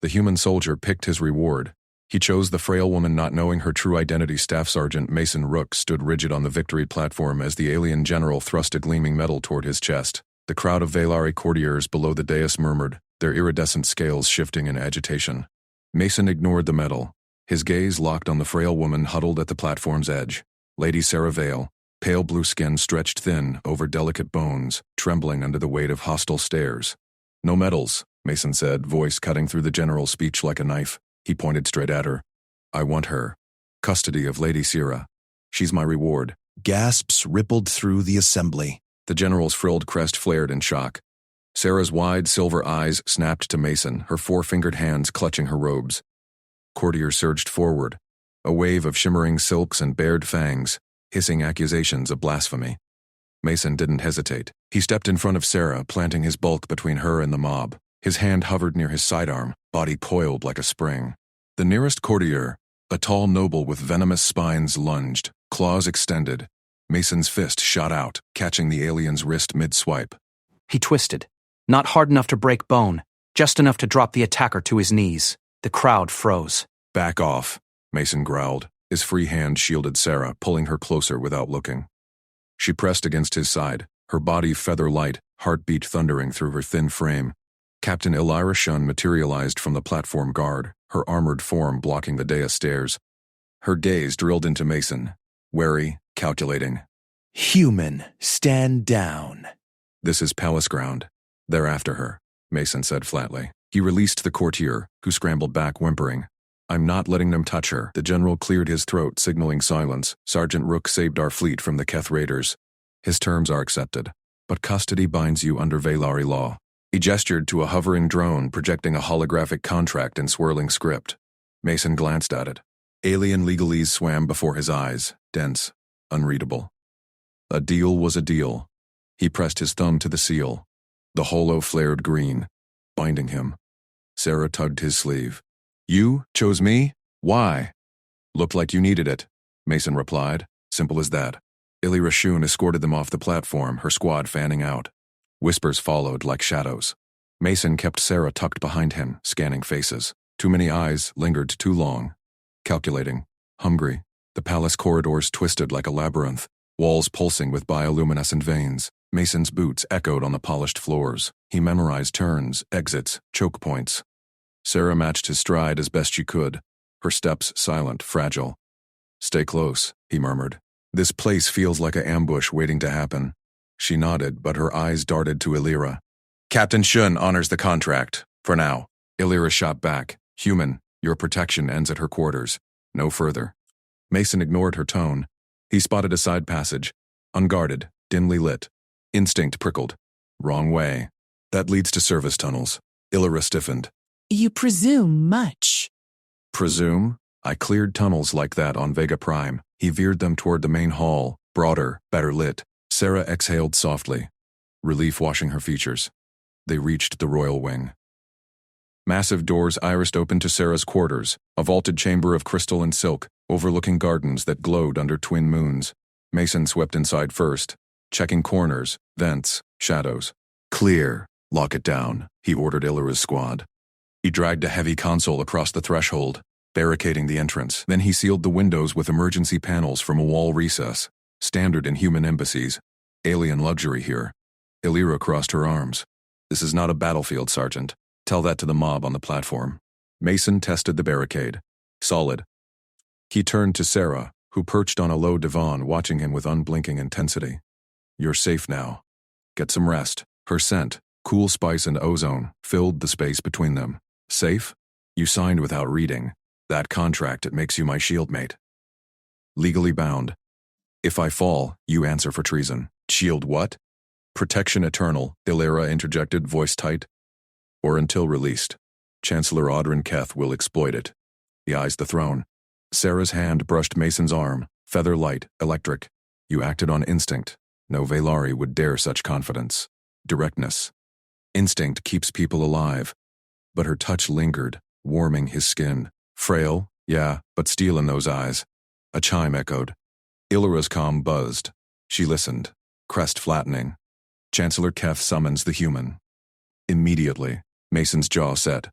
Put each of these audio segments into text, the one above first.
The human soldier picked his reward. He chose the frail woman, not knowing her true identity. Staff Sergeant Mason Rook stood rigid on the victory platform as the alien general thrust a gleaming medal toward his chest. The crowd of Valari courtiers below the dais murmured, their iridescent scales shifting in agitation. Mason ignored the medal. His gaze locked on the frail woman huddled at the platform's edge. Lady Sarah Vale, pale blue skin stretched thin over delicate bones, trembling under the weight of hostile stares. No medals, Mason said, voice cutting through the general's speech like a knife. He pointed straight at her. I want her. Custody of Lady Sarah. She's my reward. Gasps rippled through the assembly. The general's frilled crest flared in shock. Sarah's wide silver eyes snapped to Mason, her four-fingered hands clutching her robes. Courtiers surged forward, a wave of shimmering silks and bared fangs, hissing accusations of blasphemy. Mason didn't hesitate. He stepped in front of Sarah, planting his bulk between her and the mob. His hand hovered near his sidearm, body coiled like a spring. The nearest courtier, a tall noble with venomous spines, lunged, claws extended. Mason's fist shot out, catching the alien's wrist mid-swipe. He twisted. Not hard enough to break bone, just enough to drop the attacker to his knees. The crowd froze. Back off, Mason growled. His free hand shielded Sarah, pulling her closer without looking. She pressed against his side, her body feather-light, heartbeat thundering through her thin frame. Captain Elira Shun materialized from the platform guard, her armored form blocking the dais stairs. Her gaze drilled into Mason, wary, calculating. Human, stand down. This is palace ground. They're after her, Mason said flatly. He released the courtier, who scrambled back whimpering. I'm not letting them touch her. The general cleared his throat, signaling silence. Sergeant Rook saved our fleet from the Keth raiders. His terms are accepted, but custody binds you under Valari law. He gestured to a hovering drone projecting a holographic contract in swirling script. Mason glanced at it. Alien legalese swam before his eyes, dense, unreadable. A deal was a deal. He pressed his thumb to the seal. The holo flared green, binding him. Sarah tugged his sleeve. You chose me? Why? Looked like you needed it, Mason replied. Simple as that. Illyra Shun escorted them off the platform, her squad fanning out. Whispers followed like shadows. Mason kept Sarah tucked behind him, scanning faces. Too many eyes lingered too long. Calculating. Hungry. The palace corridors twisted like a labyrinth, walls pulsing with bioluminescent veins. Mason's boots echoed on the polished floors. He memorized turns, exits, choke points. Sarah matched his stride as best she could, her steps silent, fragile. Stay close, he murmured. This place feels like an ambush waiting to happen. She nodded, but her eyes darted to Illyra. Captain Shun honors the contract, for now. Illyra shot back. Human, your protection ends at her quarters. No further. Mason ignored her tone. He spotted a side passage, unguarded, dimly lit. Instinct prickled. Wrong way. That leads to service tunnels. Illyra stiffened. You presume much. Presume? I cleared tunnels like that on Vega Prime. He veered them toward the main hall, broader, better lit. Sarah exhaled softly, relief washing her features. They reached the royal wing. Massive doors irised open to Sarah's quarters, a vaulted chamber of crystal and silk, overlooking gardens that glowed under twin moons. Mason swept inside first, checking corners, vents, shadows. Clear. Lock it down, he ordered Illyra's squad. He dragged a heavy console across the threshold, barricading the entrance. Then he sealed the windows with emergency panels from a wall recess, standard in human embassies. Alien luxury here. Illyra crossed her arms. This is not a battlefield, Sergeant. Tell that to the mob on the platform. Mason tested the barricade. Solid. He turned to Sarah, who perched on a low divan watching him with unblinking intensity. You're safe now. Get some rest. Her scent, cool spice and ozone, filled the space between them. Safe? You signed without reading. That contract, it makes you my shieldmate. Legally bound. If I fall, you answer for treason. Shield what? Protection eternal, Illyra interjected, voice tight. Or until released. Chancellor Audrin Keth will exploit it. He eyes the throne. Sarah's hand brushed Mason's arm, feather light, electric. You acted on instinct. No Valari would dare such confidence. Directness. Instinct keeps people alive. But her touch lingered, warming his skin. Frail, yeah, but steel in those eyes. A chime echoed. Illyra's calm buzzed. She listened, crest flattening. Chancellor Keth summons the human. Immediately, Mason's jaw set.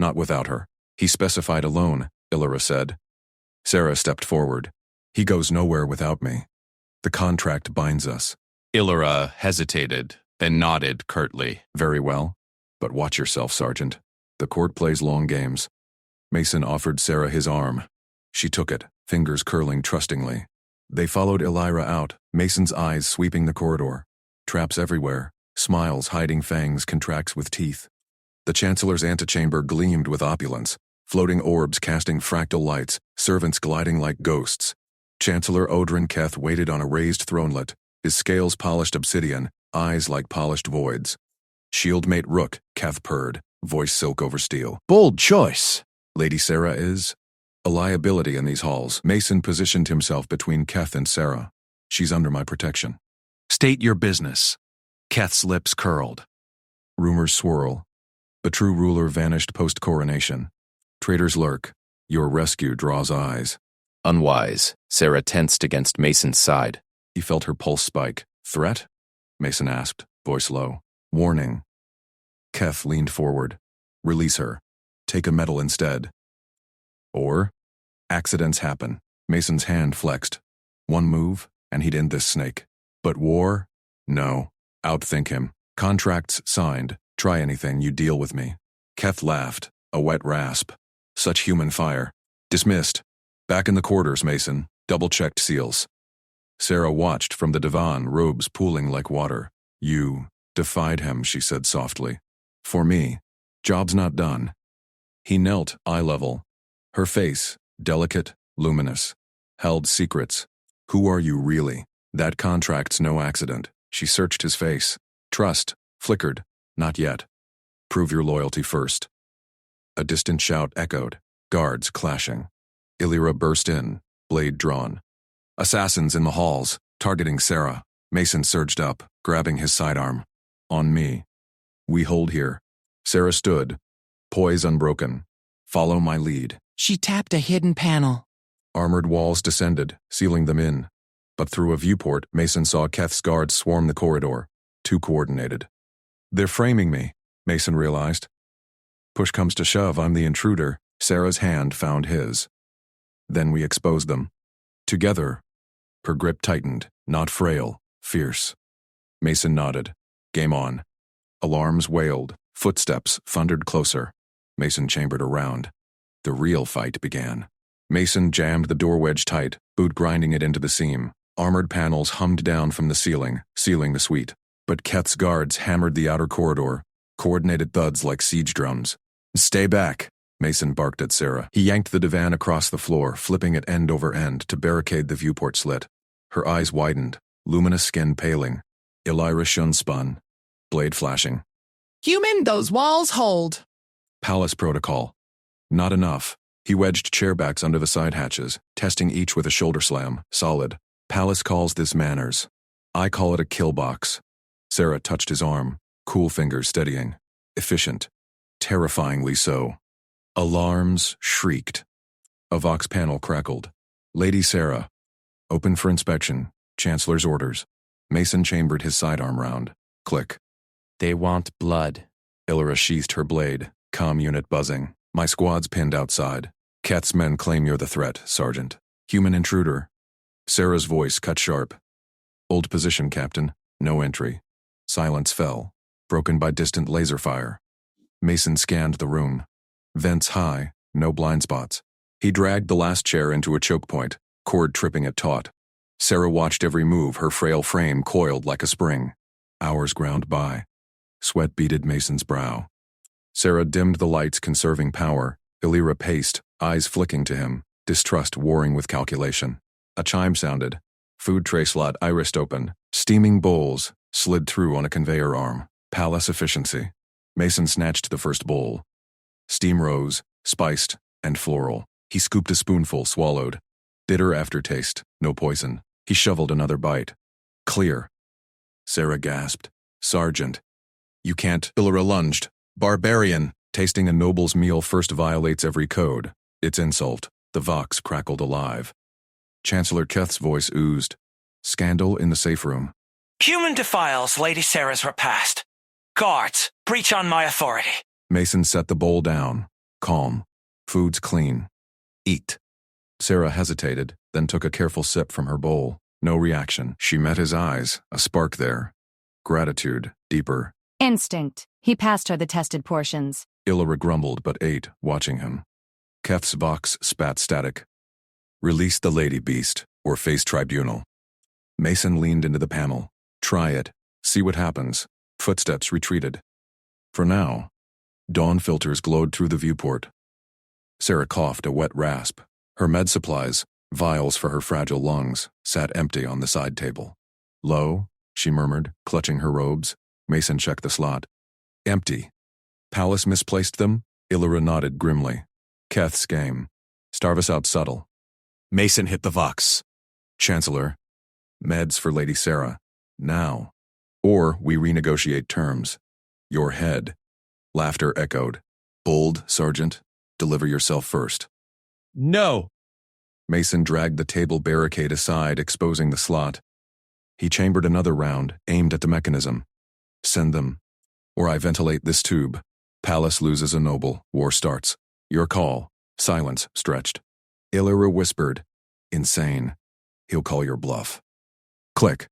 Not without her. He specified alone, Illyra said. Sarah stepped forward. He goes nowhere without me. The contract binds us. Illyra hesitated, then nodded curtly. Very well. But watch yourself, Sergeant. The court plays long games. Mason offered Sarah his arm. She took it, fingers curling trustingly. They followed Illyra out, Mason's eyes sweeping the corridor. Traps everywhere, smiles hiding fangs contracts with teeth. The Chancellor's antechamber gleamed with opulence, floating orbs casting fractal lights, servants gliding like ghosts. Chancellor Odrin Keth waited on a raised thronelet, his scales polished obsidian, eyes like polished voids. Shieldmate Rook, Keth purred, voice silk over steel. Bold choice. Lady Sarah is a liability in these halls. Mason positioned himself between Keth and Sarah. She's under my protection. State your business. Keth's lips curled. Rumors swirl. The true ruler vanished post-coronation. Traitors lurk. Your rescue draws eyes. Unwise, Sarah tensed against Mason's side. He felt her pulse spike. Threat? Mason asked, voice low. Warning. Keth leaned forward. Release her. Take a medal instead. Or, accidents happen. Mason's hand flexed. One move, and he'd end this snake. But war? No. Outthink him. Contracts signed. Try anything, you deal with me. Keth laughed, a wet rasp. Such human fire. Dismissed. Back in the quarters, Mason. Double-checked seals. Sarah watched from the divan, robes pooling like water. You defied him, she said softly. For me, job's not done. He knelt, eye level. Her face, delicate, luminous. Held secrets. Who are you really? That contract's no accident. She searched his face. Trust, flickered. Not yet. Prove your loyalty first. A distant shout echoed, guards clashing. Illyra burst in, blade drawn. Assassins in the halls, targeting Sarah. Mason surged up, grabbing his sidearm. On me. We hold here. Sarah stood, poise unbroken. Follow my lead. She tapped a hidden panel. Armored walls descended, sealing them in. But through a viewport, Mason saw Keth's guards swarm the corridor. Too coordinated. They're framing me, Mason realized. Push comes to shove, I'm the intruder. Sarah's hand found his. Then we exposed them. Together. Her grip tightened, not frail, fierce. Mason nodded. Game on. Alarms wailed, footsteps thundered closer. Mason chambered around. The real fight began. Mason jammed the door wedge tight, boot grinding it into the seam. Armored panels hummed down from the ceiling, sealing the suite. But Keth's guards hammered the outer corridor, coordinated thuds like siege drums. Stay back, Mason barked at Sarah. He yanked the divan across the floor, flipping it end over end to barricade the viewport slit. Her eyes widened, luminous skin paling. Illyra shun spun, blade flashing. Human, those walls hold. Palace protocol. Not enough. He wedged chairbacks under the side hatches, testing each with a shoulder slam, solid. Palace calls this manners. I call it a kill box. Sarah touched his arm, cool fingers steadying. Efficient. Terrifyingly so. Alarms shrieked. A Vox panel crackled. Lady Sarah. Open for inspection. Chancellor's orders. Mason chambered his sidearm round. Click. They want blood. Illyra sheathed her blade, comm unit buzzing. My squad's pinned outside. Keth's men claim you're the threat, Sergeant. Human intruder. Sarah's voice cut sharp. Old position, Captain. No entry. Silence fell, broken by distant laser fire. Mason scanned the room. Vents high, no blind spots. He dragged the last chair into a choke point, cord tripping it taut. Sarah watched every move, her frail frame coiled like a spring. Hours ground by. Sweat beaded Mason's brow. Sarah dimmed the lights, conserving power. Illyra paced, eyes flicking to him, distrust warring with calculation. A chime sounded. Food tray slot irised open. Steaming bowls slid through on a conveyor arm. Palace efficiency. Mason snatched the first bowl. Steam rose, spiced, and floral. He scooped a spoonful, swallowed. Bitter aftertaste, no poison. He shoveled another bite. Clear. Sarah gasped. Sergeant. You can't. Illyra lunged. Barbarian. Tasting a noble's meal first violates every code. It's insult. The Vox crackled alive. Chancellor Keth's voice oozed. Scandal in the safe room. Human defiles Lady Sarah's repast. Guards, breach on my authority. Mason set the bowl down. Calm. Food's clean. Eat. Sarah hesitated, then took a careful sip from her bowl. No reaction. She met his eyes, a spark there. Gratitude, deeper. Instinct. He passed her the tested portions. Illyra grumbled but ate, watching him. Keth's vox spat static. Release the lady beast, or face tribunal. Mason leaned into the panel. Try it. See what happens. Footsteps retreated. For now. Dawn filters glowed through the viewport. Sarah coughed a wet rasp. Her med supplies, vials for her fragile lungs, sat empty on the side table. Low, she murmured, clutching her robes. Mason checked the slot. Empty. Palace misplaced them? Illyra nodded grimly. Keth's game. Starve us out subtle. Mason hit the vox. Chancellor. Meds for Lady Sarah. Now. Or we renegotiate terms. Your head. Laughter echoed. Bold, Sergeant. Deliver yourself first. No! Mason dragged the table barricade aside, exposing the slot. He chambered another round, aimed at the mechanism. Send them. Or I ventilate this tube. Palace loses a noble. War starts. Your call. Silence stretched. Illyra whispered. Insane. He'll call your bluff. Click.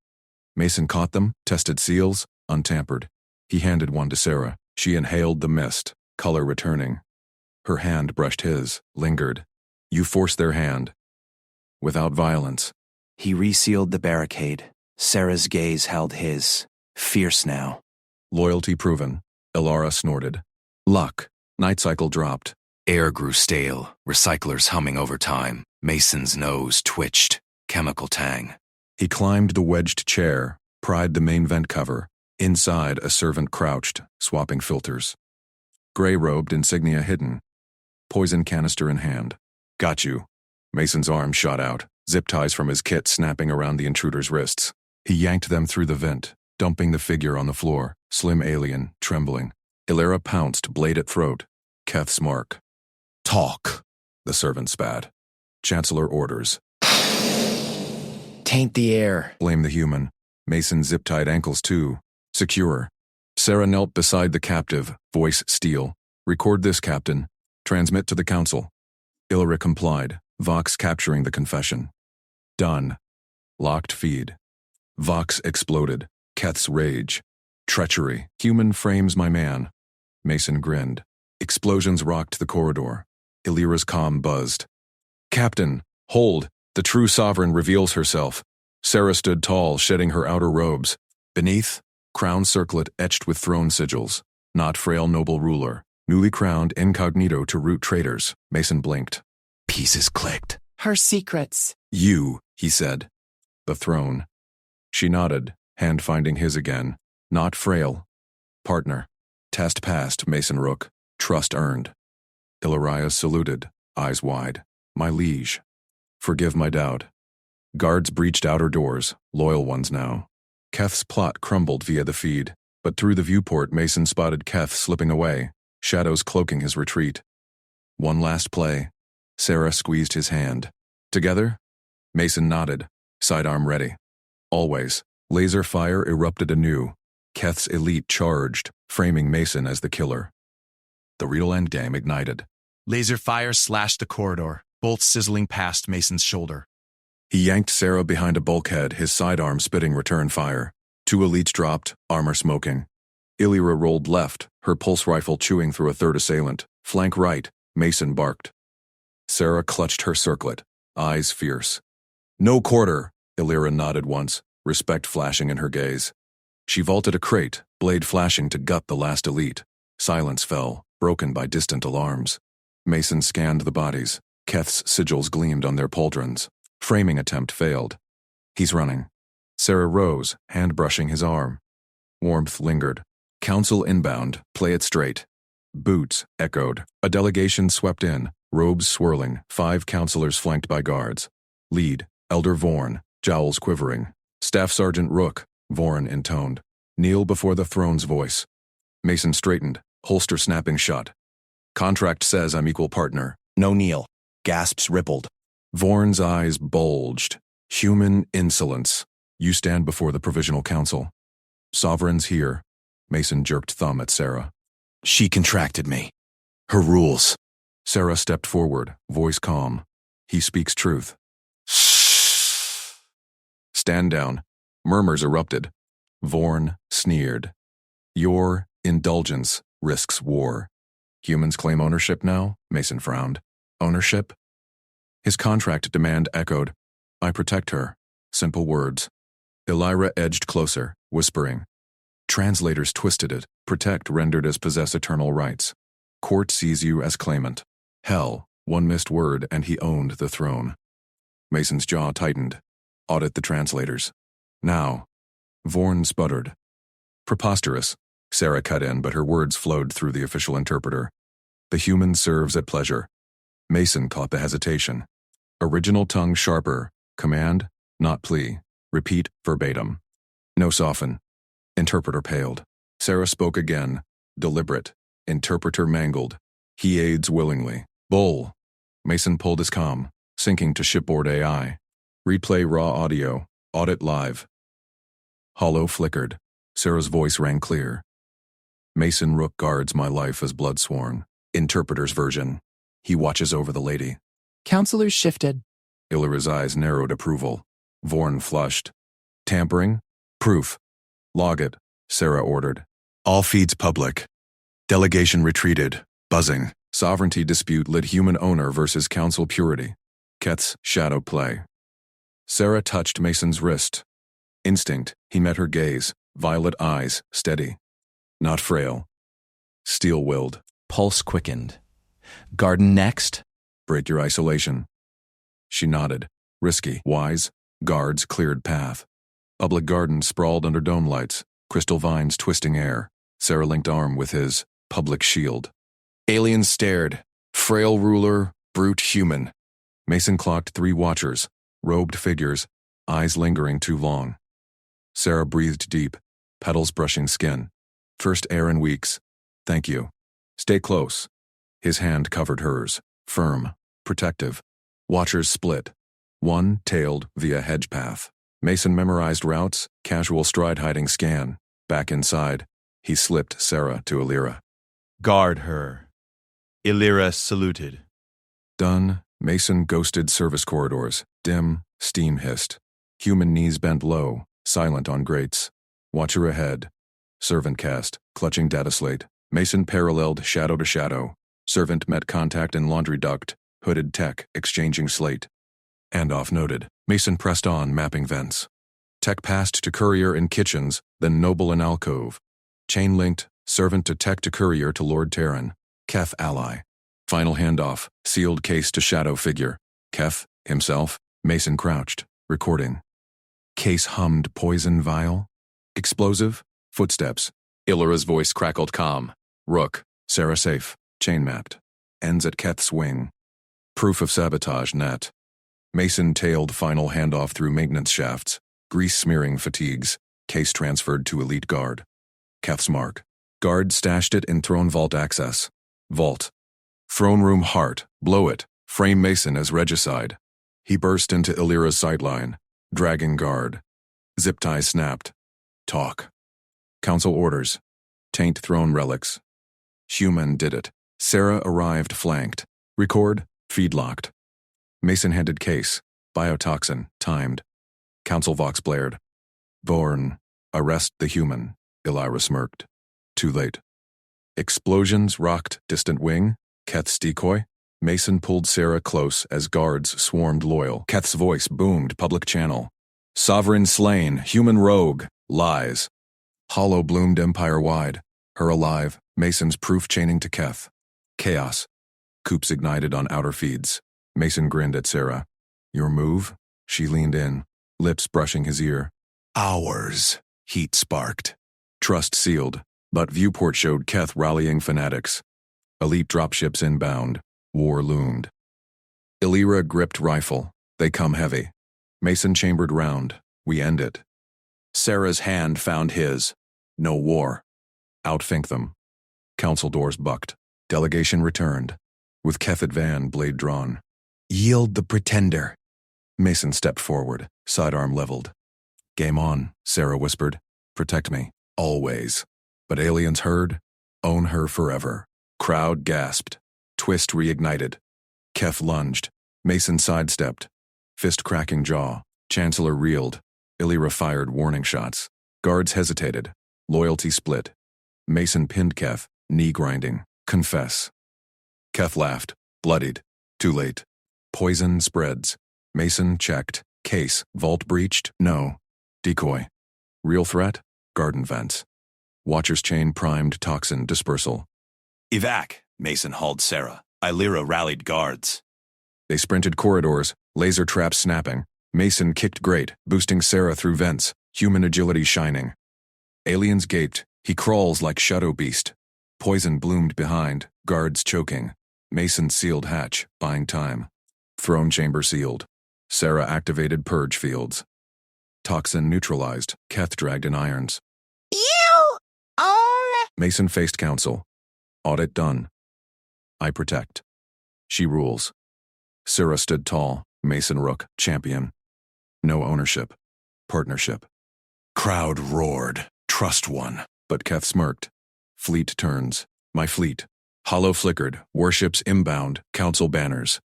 Mason caught them, tested seals, untampered. He handed one to Sarah. She inhaled the mist, color returning. Her hand brushed his, lingered. You force their hand. Without violence. He resealed the barricade. Sarah's gaze held his. Fierce now. Loyalty proven. Illyra snorted. Luck. Night cycle dropped. Air grew stale, recyclers humming over time. Mason's nose twitched, chemical tang. He climbed the wedged chair, pried the main vent cover. Inside, a servant crouched, swapping filters. Gray-robed, insignia hidden. Poison canister in hand. Got you. Mason's arm shot out, zip ties from his kit snapping around the intruder's wrists. He yanked them through the vent, dumping the figure on the floor, slim alien, trembling. Illyra pounced, blade at throat. Keth's mark. Talk, the servant spat. Chancellor orders. Taint the air. Blame the human. Mason zip-tied ankles too. Secure. Sarah knelt beside the captive, voice steel. Record this, Captain. Transmit to the council. Illyra complied, Vox capturing the confession. Done. Locked feed. Vox exploded. Keth's rage. Treachery. Human frames my man. Mason grinned. Explosions rocked the corridor. Illyra's comm buzzed. Captain, hold. The true sovereign reveals herself. Sarah stood tall, shedding her outer robes. Beneath, crown circlet etched with throne sigils. Not frail noble ruler. Newly crowned incognito to root traitors. Mason blinked. Pieces clicked. Her secrets. You, he said. The throne. She nodded, hand finding his again. Not frail. Partner. Test passed, Mason Rook. Trust earned. Illyra saluted, eyes wide. My liege. Forgive my doubt. Guards breached outer doors, loyal ones now. Keth's plot crumbled via the feed, but through the viewport Mason spotted Keth slipping away, shadows cloaking his retreat. One last play. Sarah squeezed his hand. Together? Mason nodded, sidearm ready. Always. Laser fire erupted anew. Keth's elite charged, framing Mason as the killer. The real endgame ignited. Laser fire slashed the corridor, bolts sizzling past Mason's shoulder. He yanked Sarah behind a bulkhead, his sidearm spitting return fire. Two elites dropped, armor smoking. Illyra rolled left, her pulse rifle chewing through a third assailant. Flank right, Mason barked. Sarah clutched her circlet, eyes fierce. No quarter, Illyra nodded once, respect flashing in her gaze. She vaulted a crate, blade flashing to gut the last elite. Silence fell, broken by distant alarms. Mason scanned the bodies. Keth's sigils gleamed on their pauldrons. Framing attempt failed. He's running. Sarah rose, hand brushing his arm. Warmth lingered. Council inbound, play it straight. Boots echoed. A delegation swept in, robes swirling, 5 counselors flanked by guards. Lead, Elder Vorn, jowls quivering. Staff Sergeant Rook, Vorn intoned. Kneel before the throne's voice. Mason straightened, holster snapping shut. Contract says I'm equal partner. No kneel. Gasps rippled. Vorn's eyes bulged. Human insolence. You stand before the Provisional Council. Sovereign's here. Mason jerked thumb at Sarah. She contracted me. Her rules. Sarah stepped forward, voice calm. He speaks truth. Stand down. Murmurs erupted. Vorn sneered. Your indulgence risks war. Humans claim ownership now? Mason frowned. Ownership? His contract demand echoed. I protect her. Simple words. Elira edged closer, whispering. Translators twisted it. Protect rendered as possess eternal rights. Court sees you as claimant. Hell, one missed word and he owned the throne. Mason's jaw tightened. Audit the translators. Now. Vorn sputtered. Preposterous. Sarah cut in, but her words flowed through the official interpreter. The human serves at pleasure. Mason caught the hesitation. Original tongue sharper. Command, not plea. Repeat verbatim. No soften. Interpreter paled. Sarah spoke again. Deliberate. Interpreter mangled. He aids willingly. Bull. Mason pulled his comm, syncing to shipboard AI. Replay raw audio. Audit live. Hollow flickered. Sarah's voice rang clear. Mason Rook guards my life as blood sworn. Interpreter's version. He watches over the lady. Counselors shifted. Illyra's eyes narrowed approval. Vorn flushed. Tampering? Proof. Log it, Sarah ordered. All feeds public. Delegation retreated. Buzzing. Sovereignty dispute lit human owner versus council purity. Keth's shadow play. Sarah touched Mason's wrist. Instinct, he met her gaze. Violet eyes, steady. Not frail. Steel-willed. Pulse quickened. Garden next? Break your isolation. She nodded. Risky, wise. Guards cleared path. Public garden sprawled under dome lights. Crystal vines twisting air. Sarah linked arm with his public shield. Aliens stared. Frail ruler, brute human. Mason clocked 3 watchers. Robed figures. Eyes lingering too long. Sarah breathed deep. Petals brushing skin. First air in weeks. Thank you. Stay close. His hand covered hers. Firm. Protective. Watchers split. One tailed via hedge path. Mason memorized routes, casual stride hiding scan. Back inside, he slipped Sarah to Elira. Guard her. Elira saluted. Done. Mason ghosted service corridors. Dim, steam hissed. Human knees bent low, silent on grates. Watcher ahead. Servant cast, clutching data slate. Mason paralleled shadow to shadow. Servant met contact in laundry duct. Hooded tech, exchanging slate. Handoff noted. Mason pressed on, mapping vents. Tech passed to courier in kitchens, then noble in alcove. Chain linked, servant to tech to courier to Lord Terran. Keth ally. Final handoff, sealed case to shadow figure. Keth, himself. Mason crouched, recording. Case hummed poison vial. Explosive. Footsteps. Illyra's voice crackled calm. Rook. Sarah safe. Chain mapped. Ends at Keth's wing. Proof of sabotage net. Mason tailed final handoff through maintenance shafts. Grease smearing fatigues. Case transferred to elite guard. Keth's mark. Guard stashed it in throne vault access. Vault. Throne room heart. Blow it. Frame Mason as regicide. He burst into Illyra's sightline. Dragging guard. Zip tie snapped. Talk. Council orders. Taint throne relics. Human did it. Sarah arrived flanked. Record. Feed locked. Mason handed case. Biotoxin. Timed. Council Vox blared. Vorn. Arrest the human. Elira smirked. Too late. Explosions rocked distant wing. Keth's decoy. Mason pulled Sarah close as guards swarmed loyal. Keth's voice boomed public channel. Sovereign slain. Human rogue. Lies. Hollow bloomed empire-wide. Her alive. Mason's proof chaining to Keth. Chaos. Coops ignited on outer feeds. Mason grinned at Sarah. Your move? She leaned in, lips brushing his ear. Ours. Heat sparked. Trust sealed, but viewport showed Keth rallying fanatics. Elite dropships inbound. War loomed. Elira gripped rifle. They come heavy. Mason chambered round. We end it. Sarah's hand found his. No war. Outthink them. Council doors bucked. Delegation returned. With Keth at van, blade drawn. Yield the pretender. Mason stepped forward, sidearm leveled. Game on, Sarah whispered. Protect me. Always. But aliens heard. Own her forever. Crowd gasped. Twist reignited. Keth lunged. Mason sidestepped. Fist cracking jaw. Chancellor reeled. Illyra fired warning shots. Guards hesitated. Loyalty split. Mason pinned Keth, knee grinding. Confess. Keth laughed. Bloodied. Too late. Poison spreads. Mason checked. Case. Vault breached? No. Decoy. Real threat? Garden vents. Watcher's chain primed toxin dispersal. Evac, Mason hauled Sarah. Illyra rallied guards. They sprinted corridors, laser traps snapping. Mason kicked great, boosting Sarah through vents, human agility shining. Aliens gaped. He crawls like shadow beast. Poison bloomed behind, guards choking. Mason sealed hatch, buying time. Throne chamber sealed. Sarah activated purge fields. Toxin neutralized. Keth dragged in irons. You own... Mason faced council. Audit done. I protect. She rules. Sarah stood tall. Mason Rook, champion. No ownership. Partnership. Crowd roared. Trust one. But Keth smirked. Fleet turns. My fleet. Hollow flickered. Warships inbound. Council banners.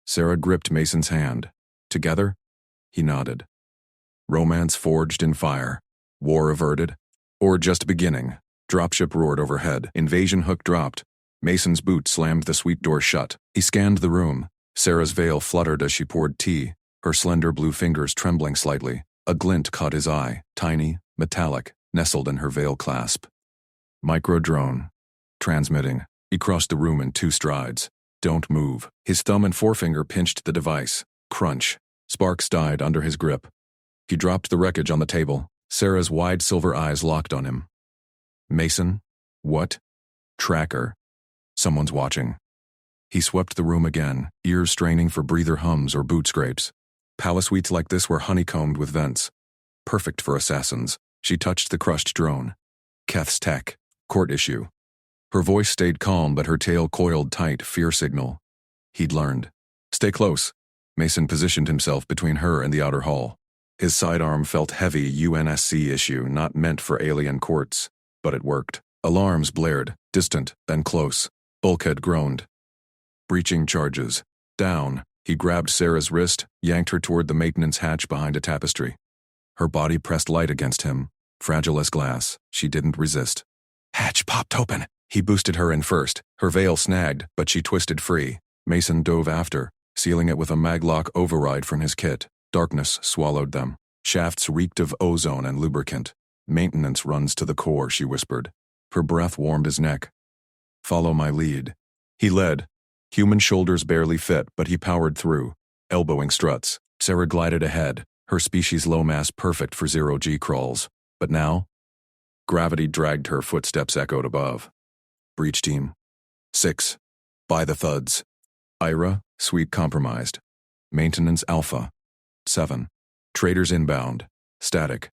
Sarah gripped Mason's hand. Together? He nodded. Romance forged in fire. War averted? Or just beginning? Dropship roared overhead. Invasion hook dropped. Mason's boot slammed the suite door shut. He scanned the room. Sarah's veil fluttered as she poured tea, her slender blue fingers trembling slightly. A glint caught his eye, tiny, metallic, nestled in her veil clasp. Micro-drone. Transmitting. He crossed the room in 2 strides. Don't move. His thumb and forefinger pinched the device. Crunch. Sparks died under his grip. He dropped the wreckage on the table. Sarah's wide silver eyes locked on him. Mason? What? Tracker. Someone's watching. He swept the room again, ears straining for breather hums or boot scrapes. Palace suites like this were honeycombed with vents. Perfect for assassins. She touched the crushed drone. Keth's tech. Court issue. Her voice stayed calm, but her tail coiled tight, fear signal. He'd learned. Stay close. Mason positioned himself between her and the outer hall. His sidearm felt heavy UNSC issue, not meant for alien courts. But it worked. Alarms blared, distant, then close. Bulkhead groaned. Breaching charges. Down. He grabbed Sarah's wrist, yanked her toward the maintenance hatch behind a tapestry. Her body pressed light against him. Fragile as glass, she didn't resist. Hatch popped open. He boosted her in first. Her veil snagged, but she twisted free. Mason dove after, sealing it with a maglock override from his kit. Darkness swallowed them. Shafts reeked of ozone and lubricant. Maintenance runs to the core, she whispered. Her breath warmed his neck. Follow my lead. He led. Human shoulders barely fit, but he powered through. Elbowing struts. Sarah glided ahead, her species low mass perfect for zero-G crawls. But now? Gravity dragged her, footsteps echoed above. Breach team. 6. By the thuds. Ira, suite compromised. Maintenance alpha. 7. Traders inbound. Static.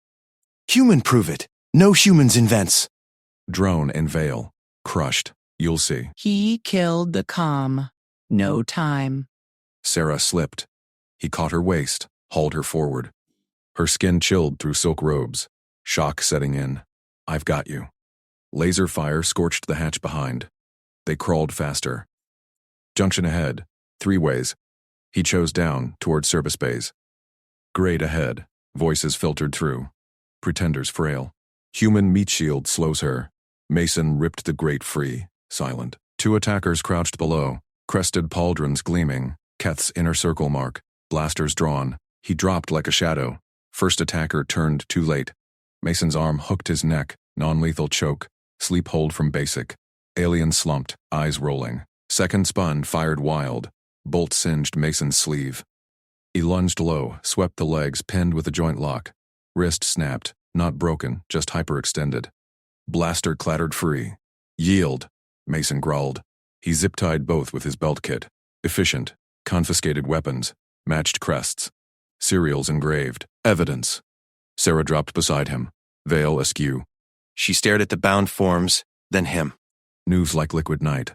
Human prove it. No humans in vents. Drone in veil. Crushed. You'll see. He killed the comm. No time. Sarah slipped. He caught her waist, hauled her forward. Her skin chilled through silk robes. Shock setting in. I've got you. Laser fire scorched the hatch behind. They crawled faster. Junction ahead. 3 ways. He chose down, toward service bays. Grade ahead. Voices filtered through. Pretenders frail. Human meat shield slows her. Mason ripped the grate free, silent. 2 attackers crouched below, crested pauldrons gleaming, Keth's inner circle mark, blasters drawn. He dropped like a shadow. First attacker turned too late. Mason's arm hooked his neck, non-lethal choke, sleep hold from basic. Alien slumped, eyes rolling. Second spun, fired wild. Bolt singed Mason's sleeve. He lunged low, swept the legs, pinned with a joint lock. Wrist snapped, not broken, just hyperextended. Blaster clattered free. Yield, Mason growled. He zip-tied both with his belt kit. Efficient. Confiscated weapons. Matched crests. Serials engraved. Evidence. Sarah dropped beside him. Veil askew. She stared at the bound forms, then him. News like liquid night.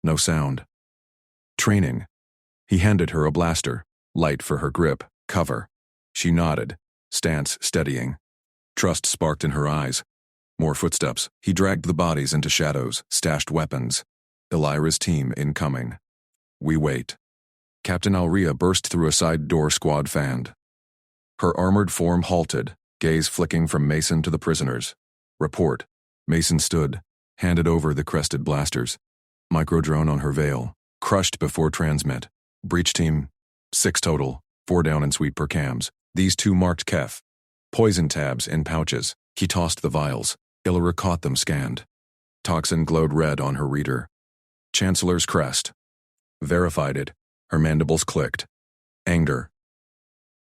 No sound. Training. He handed her a blaster. Light for her grip. Cover. She nodded. Stance steadying. Trust sparked in her eyes. More footsteps. He dragged the bodies into shadows, stashed weapons. Elira's team incoming. We wait. Captain Alria burst through a side door squad fanned. Her armored form halted, gaze flicking from Mason to the prisoners. Report. Mason stood, handed over the crested blasters. Microdrone on her veil, crushed before transmit. Breach team, 6 total, 4 down and sweep per cams. These 2 marked Kef. Poison tabs in pouches. He tossed the vials. Illyra caught them scanned. Toxin glowed red on her reader. Chancellor's crest. Verified it. Her mandibles clicked. Anger.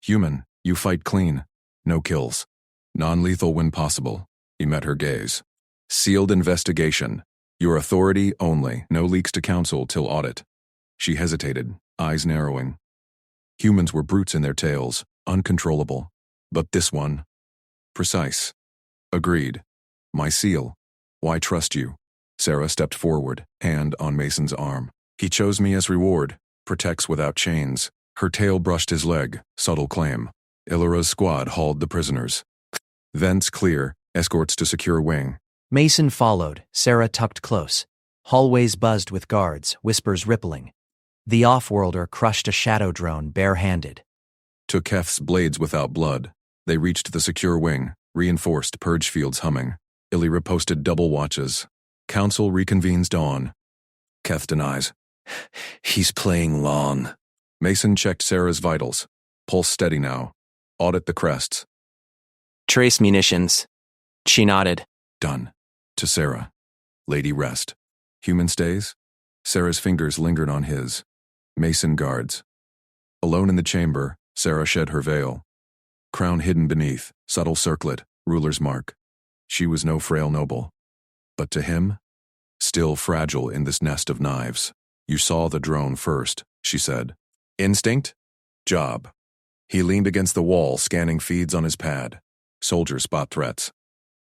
Human, you fight clean. No kills. Non-lethal when possible. He met her gaze. Sealed investigation. Your authority only. No leaks to council till audit. She hesitated, eyes narrowing. Humans were brutes in their tails, uncontrollable. But this one? Precise. Agreed. My seal. Why trust you? Sarah stepped forward, hand on Mason's arm. He chose me as reward. Protects without chains. Her tail brushed his leg, subtle claim. Illyra's squad hauled the prisoners. Vents clear, escorts to secure wing. Mason followed, Sarah tucked close. Hallways buzzed with guards, whispers rippling. The off-worlder crushed a shadow drone bare-handed. To Kef's blades without blood. They reached the secure wing, reinforced purge fields humming. Illyra posted double watches. Council reconvenes dawn. Kef denies. He's playing long. Mason checked Sarah's vitals. Pulse steady now. Audit the crests. Trace munitions. She nodded. Done. To Sarah. Lady rest. Human stays? Sarah's fingers lingered on his. Mason guards. Alone in the chamber, Sarah shed her veil. Crown hidden beneath, subtle circlet, ruler's mark. She was no frail noble. But to him? Still fragile in this nest of knives. You saw the drone first, she said. Instinct? Job. He leaned against the wall, scanning feeds on his pad. Soldiers spot threats.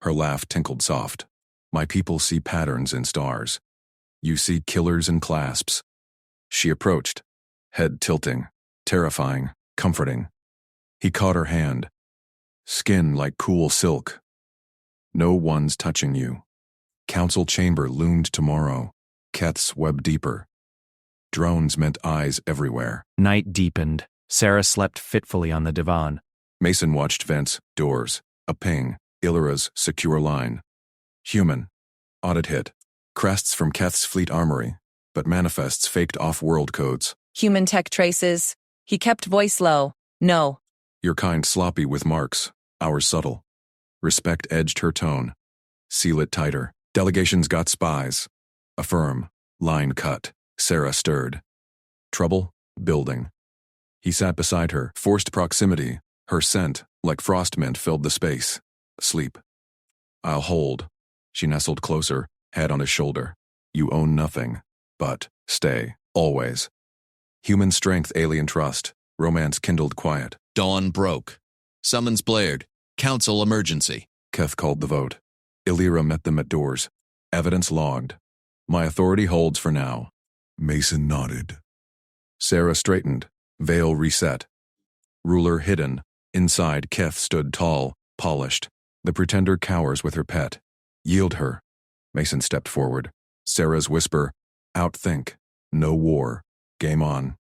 Her laugh tinkled soft. My people see patterns in stars. You see killers in clasps. She approached, head tilting, terrifying, comforting. He caught her hand. Skin like cool silk. No one's touching you. Council chamber loomed tomorrow. Keth's web deeper. Drones meant eyes everywhere. Night deepened. Sarah slept fitfully on the divan. Mason watched vents, doors, a ping, Illyra's secure line. Human. Audit hit. Crests from Keth's fleet armory, but manifests faked off-world codes. Human tech traces. He kept voice low. No. Your kind sloppy with marks, ours subtle. Respect edged her tone. Seal it tighter. Delegations got spies. Affirm. Line cut. Sarah stirred. Trouble? Building. He sat beside her, forced proximity. Her scent, like frost mint, filled the space. Sleep. I'll hold. She nestled closer, head on his shoulder. You own nothing. But stay. Always. Human strength, alien trust. Romance kindled quiet. Dawn broke. Summons blared. Council emergency. Keth called the vote. Illyra met them at doors. Evidence logged. My authority holds for now. Mason nodded. Sarah straightened. Veil reset. Ruler hidden. Inside, Keth stood tall, polished. The pretender cowers with her pet. Yield her. Mason stepped forward. Sarah's whisper. Outthink. No war. Game on.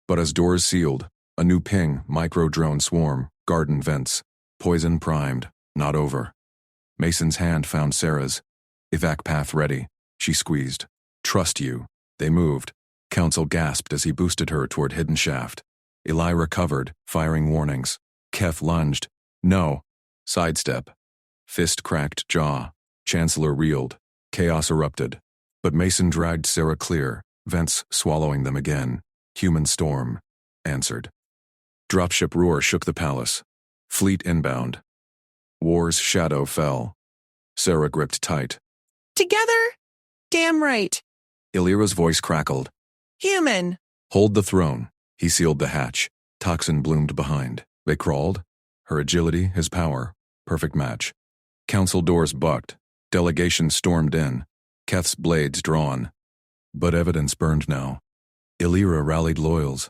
But as doors sealed, a new ping, micro-drone swarm, garden vents. Poison primed. Not over. Mason's hand found Sarah's. Evac path ready. She squeezed. Trust you. They moved. Council gasped as he boosted her toward hidden shaft. Elira covered, firing warnings. Kef lunged. No. Sidestep. Fist cracked jaw. Chancellor reeled. Chaos erupted. But Mason dragged Sarah clear, vents swallowing them again. Human storm. Answered. Dropship roar shook the palace. Fleet inbound. War's shadow fell. Sarah gripped tight. Together? Damn right. Illyra's voice crackled. Human. Hold the throne. He sealed the hatch. Toxin bloomed behind. They crawled. Her agility, his power. Perfect match. Council doors bucked. Delegation stormed in. Keth's blades drawn. But evidence burned now. Illyra rallied loyals.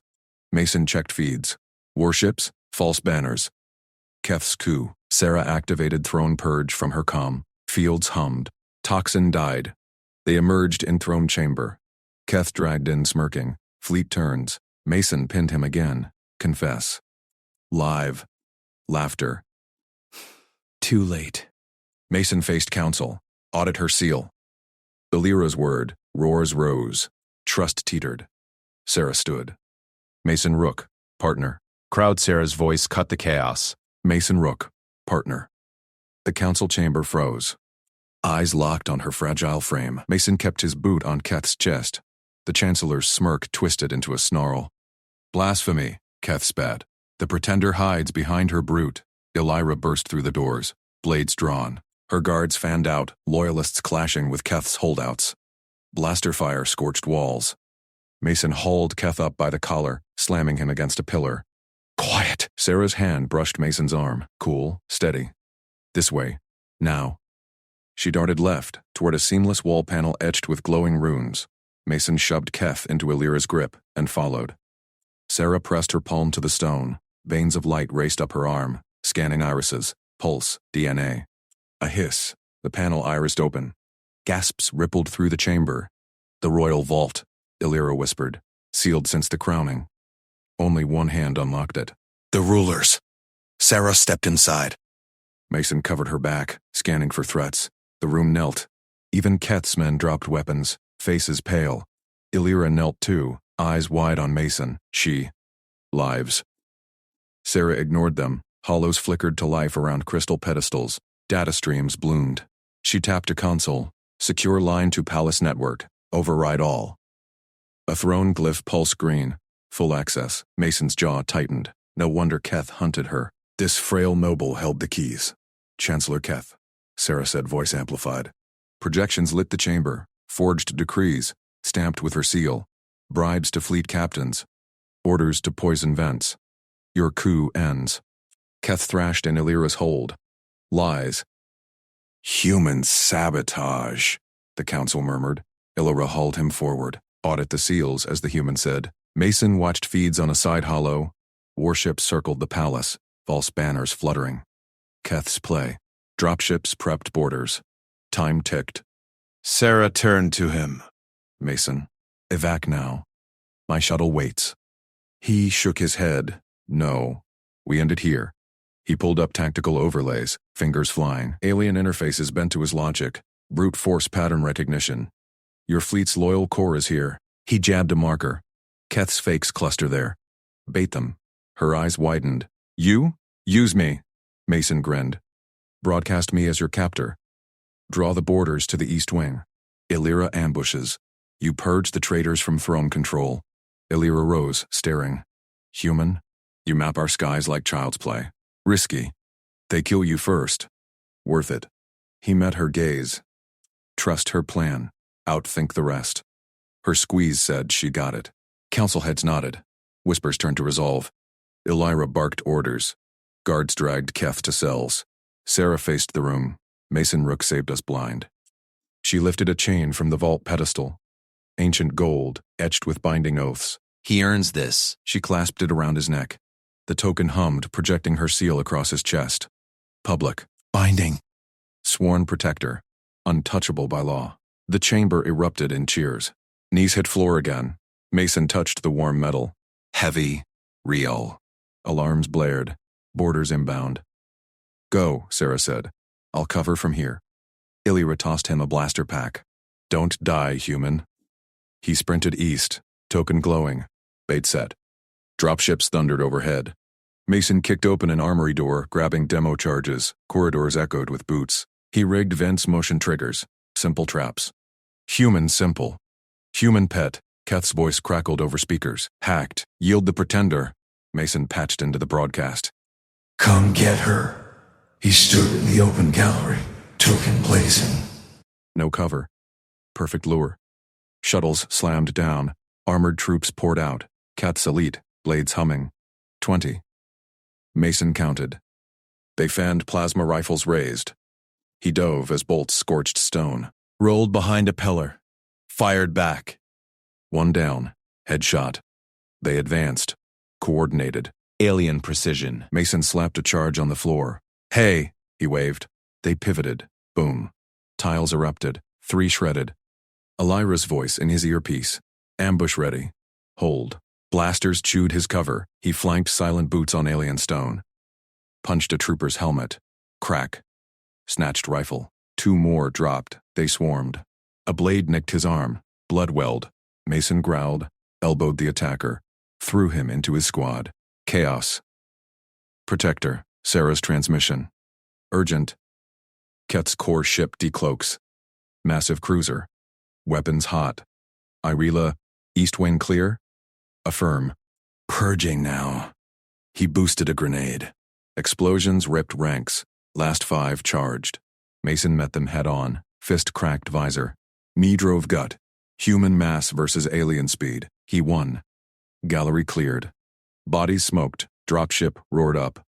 Mason checked feeds. Warships, false banners. Keth's coup. Sarah activated throne purge from her comm. Fields hummed. Toxin died. They emerged in throne chamber. Keth dragged in smirking. Fleet turns. Mason pinned him again. Confess. Live. Laughter. Too late. Mason faced counsel. Audit her seal. Illyra's word. Roars rose. Trust teetered. Sarah stood. Mason Rook. Partner. Crowd Sarah's voice cut the chaos. Mason Rook. Partner. The council chamber froze. Eyes locked on her fragile frame. Mason kept his boot on Keth's chest. The Chancellor's smirk twisted into a snarl. Blasphemy, Keth spat. The pretender hides behind her brute. Illyra burst through the doors, blades drawn. Her guards fanned out, loyalists clashing with Keth's holdouts. Blaster fire scorched walls. Mason hauled Keth up by the collar, slamming him against a pillar. Quiet! Sarah's hand brushed Mason's arm. Cool, steady. This way. Now. She darted left, toward a seamless wall panel etched with glowing runes. Mason shoved Keth into Illyra's grip and followed. Sarah pressed her palm to the stone. Veins of light raced up her arm, scanning irises, pulse, DNA. A hiss. The panel irised open. Gasps rippled through the chamber. The royal vault, Illyra whispered, sealed since the crowning. Only one hand unlocked it. The rulers. Sarah stepped inside. Mason covered her back, scanning for threats. The room knelt. Even Keth's men dropped weapons, faces pale. Illyra knelt too, eyes wide on Mason. She. Lives. Sarah ignored them. Hollows flickered to life around crystal pedestals. Data streams bloomed. She tapped a console. Secure line to Palace Network. Override all. A throne glyph pulsed green. Full access. Mason's jaw tightened. No wonder Keth hunted her. This frail noble held the keys. Chancellor Keth, Sarah said, voice amplified. Projections lit the chamber. Forged decrees, stamped with her seal. Bribes to fleet captains. Orders to poison vents. Your coup ends. Keth thrashed in Illyra's hold. Lies. Human sabotage, the council murmured. Illyra hauled him forward. Audit the seals, as the human said. Mason watched feeds on a side hollow. Warships circled the palace, false banners fluttering. Keth's play. Dropships prepped borders. Time ticked. Sarah turned to him. Mason. Evac now. My shuttle waits. He shook his head. No. We end it here. He pulled up tactical overlays, fingers flying. Alien interfaces bent to his logic. Brute force pattern recognition. Your fleet's loyal core is here. He jabbed a marker. Keth's fakes cluster there. Bait them. Her eyes widened. You? Use me. Mason grinned. Broadcast me as your captor. Draw the borders to the east wing. Illyra ambushes. You purge the traitors from throne control. Illyra rose, staring. Human? You map our skies like child's play. Risky. They kill you first. Worth it. He met her gaze. Trust her plan. Outthink the rest. Her squeeze said she got it. Council heads nodded. Whispers turned to resolve. Illyra barked orders. Guards dragged Keth to cells. Sarah faced the room. Mason Rook saved us blind. She lifted a chain from the vault pedestal. Ancient gold, etched with binding oaths. He earns this. She clasped it around his neck. The token hummed, projecting her seal across his chest. Public. Binding. Sworn protector. Untouchable by law. The chamber erupted in cheers. Knees hit floor again. Mason touched the warm metal. Heavy. Real. Alarms blared. Borders inbound. Go, Sarah said. I'll cover from here. Illyra tossed him a blaster pack. Don't die, human. He sprinted east, token glowing. Bait set. Dropships thundered overhead. Mason kicked open an armory door, grabbing demo charges. Corridors echoed with boots. He rigged vents motion triggers. Simple traps. Human simple. Human pet. Keth's voice crackled over speakers. Hacked. Yield the pretender. Mason patched into the broadcast. Come get her. He stood in the open gallery, token blazing. No cover. Perfect lure. Shuttles slammed down. Armored troops poured out. Keth's elite, blades humming. 20. Mason counted. They fanned plasma rifles raised. He dove as bolts scorched stone. Rolled behind a pillar. Fired back. One down. Headshot. They advanced. Coordinated. Alien precision. Mason slapped a charge on the floor. Hey, he waved. They pivoted. Boom. Tiles erupted. 3 shredded. Illyra's voice in his earpiece. Ambush ready. Hold. Blasters chewed his cover. He flanked silent boots on alien stone. Punched a trooper's helmet. Crack. Snatched rifle. 2 more dropped. They swarmed. A blade nicked his arm. Blood welled. Mason growled, elbowed the attacker, threw him into his squad. Chaos. Protector. Sarah's transmission. Urgent. Ket's core ship decloaks. Massive cruiser. Weapons hot. Irela, east wing clear? Affirm. Purging now. He boosted a grenade. Explosions ripped ranks. Last 5 charged. Mason met them head on, fist cracked visor. Me drove gut. Human mass versus alien speed. He won. Gallery cleared. Bodies smoked. Dropship roared up.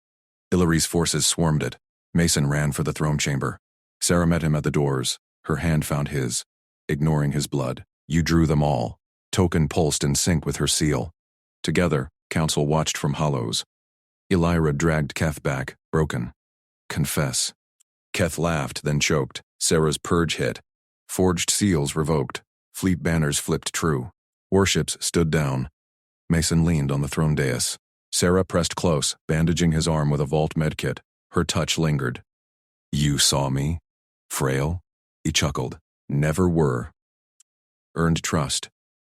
Illyri's forces swarmed it. Mason ran for the throne chamber. Sarah met him at the doors. Her hand found his. Ignoring his blood. You drew them all. Token pulsed in sync with her seal. Together, Council watched from hollows. Illyra dragged Keth back, broken. Confess. Keth laughed, then choked. Sarah's purge hit. Forged seals revoked. Fleet banners flipped true. Warships stood down. Mason leaned on the throne dais. Sarah pressed close, bandaging his arm with a vault medkit. Her touch lingered. You saw me? Frail? He chuckled. Never were. Earned trust.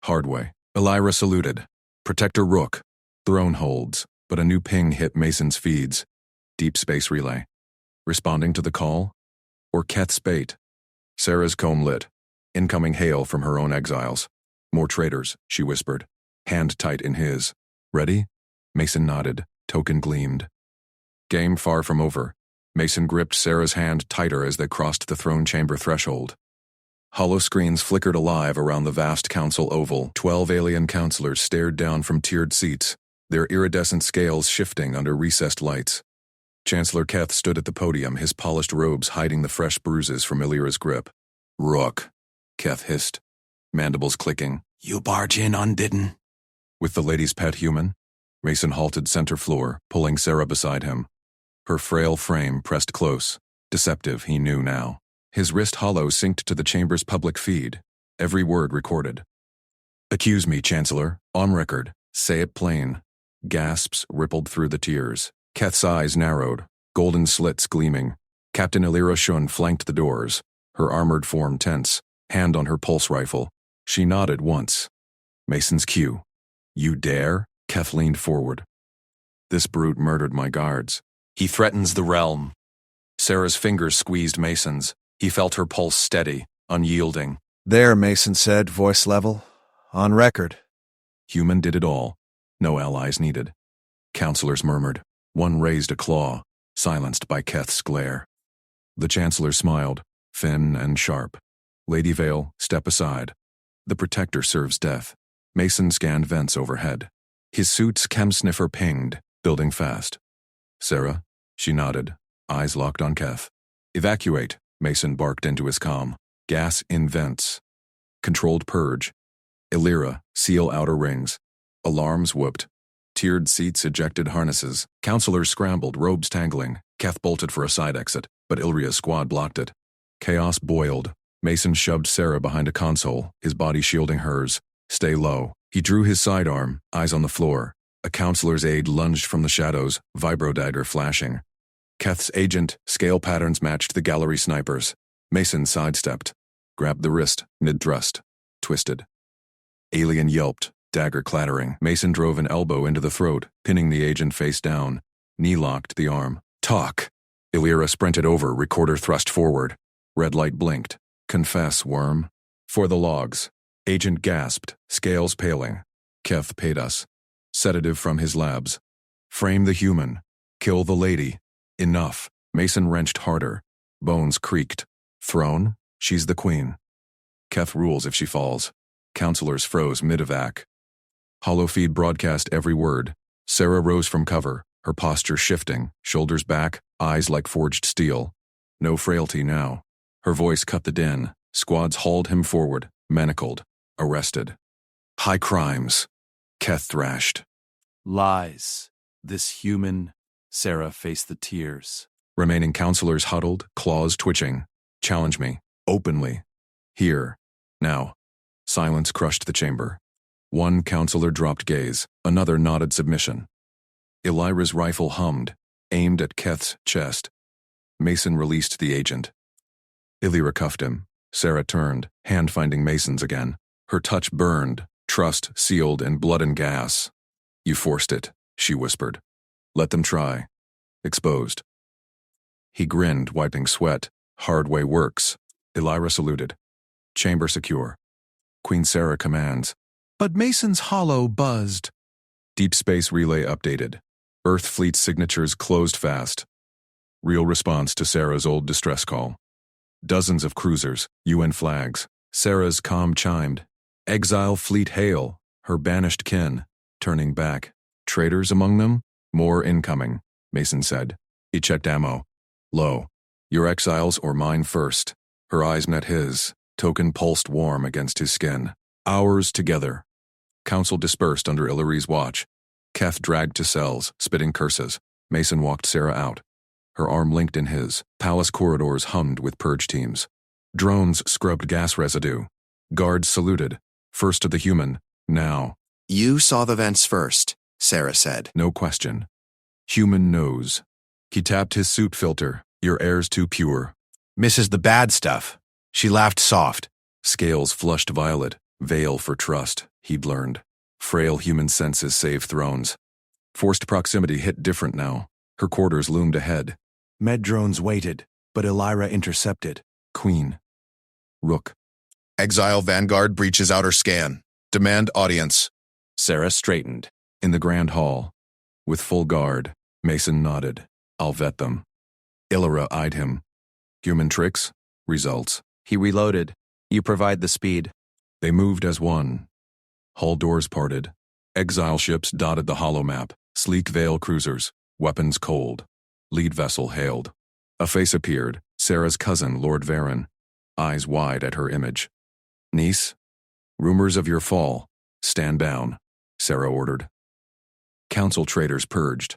Hard way. Illyra saluted. Protector Rook. Throne holds, but a new ping hit Mason's feeds. Deep space relay. Responding to the call? Or Keth's bait? Sarah's comb lit. Incoming hail from her own exiles. More traitors, she whispered. Hand tight in his. Ready? Mason nodded. Token gleamed. Game far from over. Mason gripped Sarah's hand tighter as they crossed the throne chamber threshold. Hollow screens flickered alive around the vast council oval. 12 alien counselors stared down from tiered seats, their iridescent scales shifting under recessed lights. Chancellor Keth stood at the podium, his polished robes hiding the fresh bruises from Illyra's grip. Rook, Keth hissed, mandibles clicking. You barge in unbidden. With the lady's pet human? Mason halted center floor, pulling Sarah beside him. Her frail frame pressed close. Deceptive, he knew now. His wrist hollow synced to the chamber's public feed. Every word recorded. Accuse me, Chancellor. On record. Say it plain. Gasps rippled through the tears. Keth's eyes narrowed, golden slits gleaming. Captain Illyra Shun flanked the doors, her armored form tense, hand on her pulse rifle. She nodded once. Mason's cue. You dare? Keth leaned forward. This brute murdered my guards. He threatens the realm. Sarah's fingers squeezed Mason's. He felt her pulse steady, unyielding. There, Mason said, voice level. On record. Human did it all. No allies needed. Counselors murmured. One raised a claw, silenced by Keth's glare. The Chancellor smiled, thin and sharp. Lady Vale, step aside. The Protector serves death. Mason scanned vents overhead. His suit's chem sniffer pinged, building fast. Sarah? She nodded, eyes locked on Keth. Evacuate, Mason barked into his comm. Gas in vents. Controlled purge. Illyra, seal outer rings. Alarms whooped. Tiered seats ejected harnesses. Counselors scrambled, robes tangling. Keth bolted for a side exit, but Illyra's squad blocked it. Chaos boiled. Mason shoved Sarah behind a console, his body shielding hers. Stay low. He drew his sidearm, eyes on the floor. A counselor's aide lunged from the shadows, vibro-dagger flashing. Keth's agent, scale patterns matched the gallery snipers. Mason sidestepped. Grabbed the wrist, mid-thrust. Twisted. Alien yelped, dagger clattering. Mason drove an elbow into the throat, pinning the agent face down. Knee-locked the arm. Talk. Illyra sprinted over, recorder thrust forward. Red light blinked. Confess, worm. For the logs. Agent gasped, scales paling. Keth paid us. Sedative from his labs. Frame the human. Kill the lady. Enough. Mason wrenched harder. Bones creaked. Throne? She's the queen. Keth rules if she falls. Counselors froze mid-evac. Hollow feed broadcast every word. Sarah rose from cover, her posture shifting, shoulders back, eyes like forged steel. No frailty now. Her voice cut the din. Squads hauled him forward, manacled, arrested. High crimes. Keth thrashed. Lies. This human. Sarah faced the tears. Remaining counselors huddled, claws twitching. Challenge me. Openly. Here. Now. Silence crushed the chamber. One counselor dropped gaze, another nodded submission. Elira's rifle hummed, aimed at Keth's chest. Mason released the agent. Elira cuffed him. Sarah turned, hand finding Mason's again. Her touch burned, trust sealed in blood and gas. You forced it, she whispered. Let them try. Exposed. He grinned, wiping sweat. Hard way works. Elira saluted. Chamber secure. Queen Sarah commands. But Mason's hollow buzzed. Deep space relay updated. Earth fleet signatures closed fast. Real response to Sarah's old distress call. Dozens of cruisers, UN flags. Sarah's comm chimed. Exile fleet hail, her banished kin. Turning back. Traitors among them? More incoming, Mason said. He checked ammo. Low. Your exiles or mine first. Her eyes met his. Token pulsed warm against his skin. Hours together. Council dispersed under Illyri's watch. Keth dragged to cells, spitting curses. Mason walked Sarah out. Her arm linked in his. Palace corridors hummed with purge teams. Drones scrubbed gas residue. Guards saluted. First to the human. Now. You saw the vents first, Sarah said. No question. Human knows. He tapped his suit filter. Your air's too pure. Misses the bad stuff. She laughed soft. Scales flushed violet. Veil for trust, he'd learned. Frail human senses save thrones. Forced proximity hit different now. Her quarters loomed ahead. Med drones waited, but Elira intercepted. Queen. Rook. Exile Vanguard breaches outer scan. Demand audience. Sarah straightened. In the grand hall. With full guard, Mason nodded. I'll vet them. Illyra eyed him. Human tricks? Results. He reloaded. You provide the speed. They moved as one. Hull doors parted. Exile ships dotted the hollow map. Sleek Veil cruisers. Weapons cold. Lead vessel hailed. A face appeared. Sarah's cousin, Lord Varen. Eyes wide at her image. Niece? Rumors of your fall. Stand down, Sarah ordered. Council traitors purged.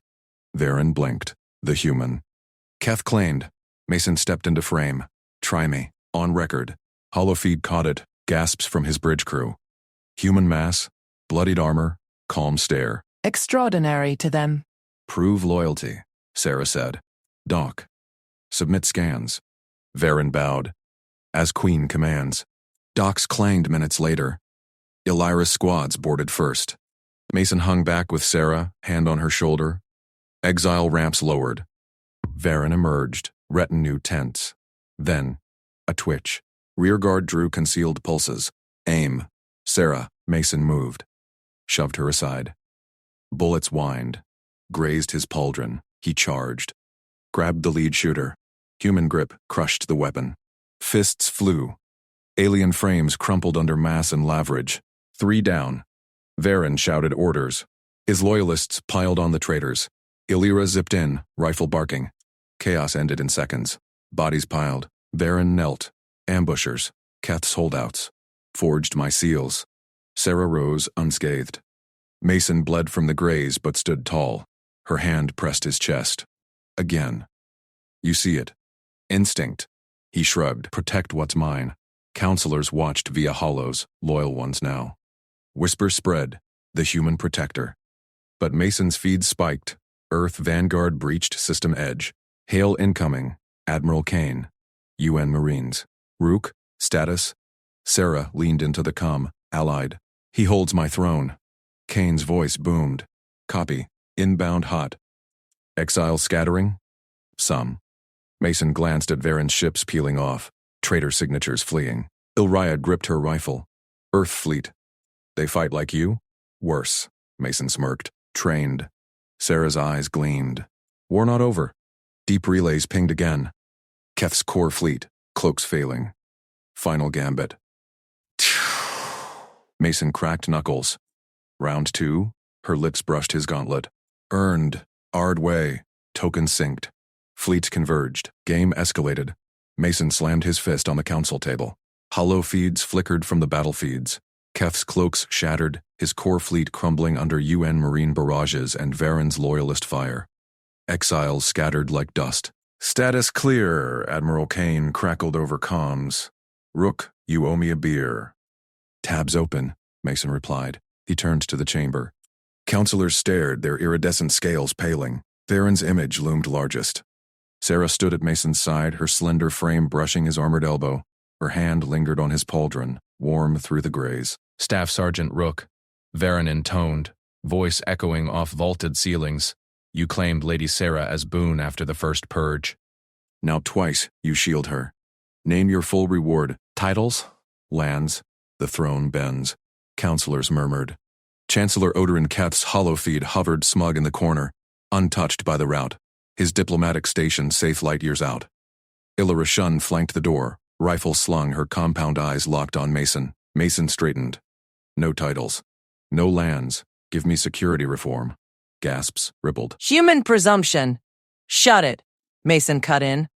Varen blinked. The human. Keth claimed. Mason stepped into frame. Try me. On record. Holofeed caught it. Gasps from his bridge crew. Human mass. Bloodied armor. Calm stare. Extraordinary to them. Prove loyalty, Sarah said. Doc. Submit scans. Varen bowed. As Queen commands. Docs clanged minutes later. Elira's squads boarded first. Mason hung back with Sarah, hand on her shoulder. Exile ramps lowered. Varen emerged, retinue tense. Then, a twitch. Rearguard drew concealed pulses. Aim. Sarah, Mason moved. Shoved her aside. Bullets whined. Grazed his pauldron. He charged. Grabbed the lead shooter. Human grip crushed the weapon. Fists flew. Alien frames crumpled under mass and laverage. 3 down. Varen shouted orders. His loyalists piled on the traitors. Illyra zipped in, rifle barking. Chaos ended in seconds. Bodies piled. Varen knelt. Ambushers. Keth's holdouts. Forged my seals. Sarah rose, unscathed. Mason bled from the graze but stood tall. Her hand pressed his chest. Again. You see it. Instinct. He shrugged. Protect what's mine. Counselors watched via hollows, loyal ones now. Whisper spread. The human protector. But Mason's feed spiked. Earth Vanguard breached system edge. Hail incoming. Admiral Kane. UN Marines. Rook. Status. Sarah leaned into the comm, allied. He holds my throne. Kane's voice boomed. Copy. Inbound hot. Exile scattering? Some. Mason glanced at Varen's ships peeling off. Traitor signatures fleeing. Illyra gripped her rifle. Earth fleet. They fight like you? Worse. Mason smirked. Trained. Sarah's eyes gleamed. War not over. Deep relays pinged again. Keth's core fleet. Cloaks failing. Final gambit. Mason cracked knuckles. Round 2. Her lips brushed his gauntlet. Earned. Ardway. Token synced. Fleets converged. Game escalated. Mason slammed his fist on the council table. Hollow feeds flickered from the battle feeds. Keth's cloaks shattered, his core fleet crumbling under UN marine barrages and Varen's loyalist fire. Exiles scattered like dust. Status clear, Admiral Kane crackled over comms. Rook, you owe me a beer. Tabs open, Mason replied. He turned to the chamber. Counselors stared, their iridescent scales paling. Theron's image loomed largest. Sarah stood at Mason's side, her slender frame brushing his armored elbow. Her hand lingered on his pauldron, warm through the grays. Staff Sergeant Rook, Theron intoned, voice echoing off vaulted ceilings. You claimed Lady Sarah as boon after the first purge. Now twice you shield her. Name your full reward. Titles? Lands. The throne bends. Counselors murmured. Chancellor Odorin Keth's hollow feed hovered smug in the corner, untouched by the rout, his diplomatic station safe light years out. Illyra Shun flanked the door, rifle slung, her compound eyes locked on Mason. Mason straightened. No titles. No lands. Give me security reform. Gasps rippled. Human presumption. Shut it, Mason cut in.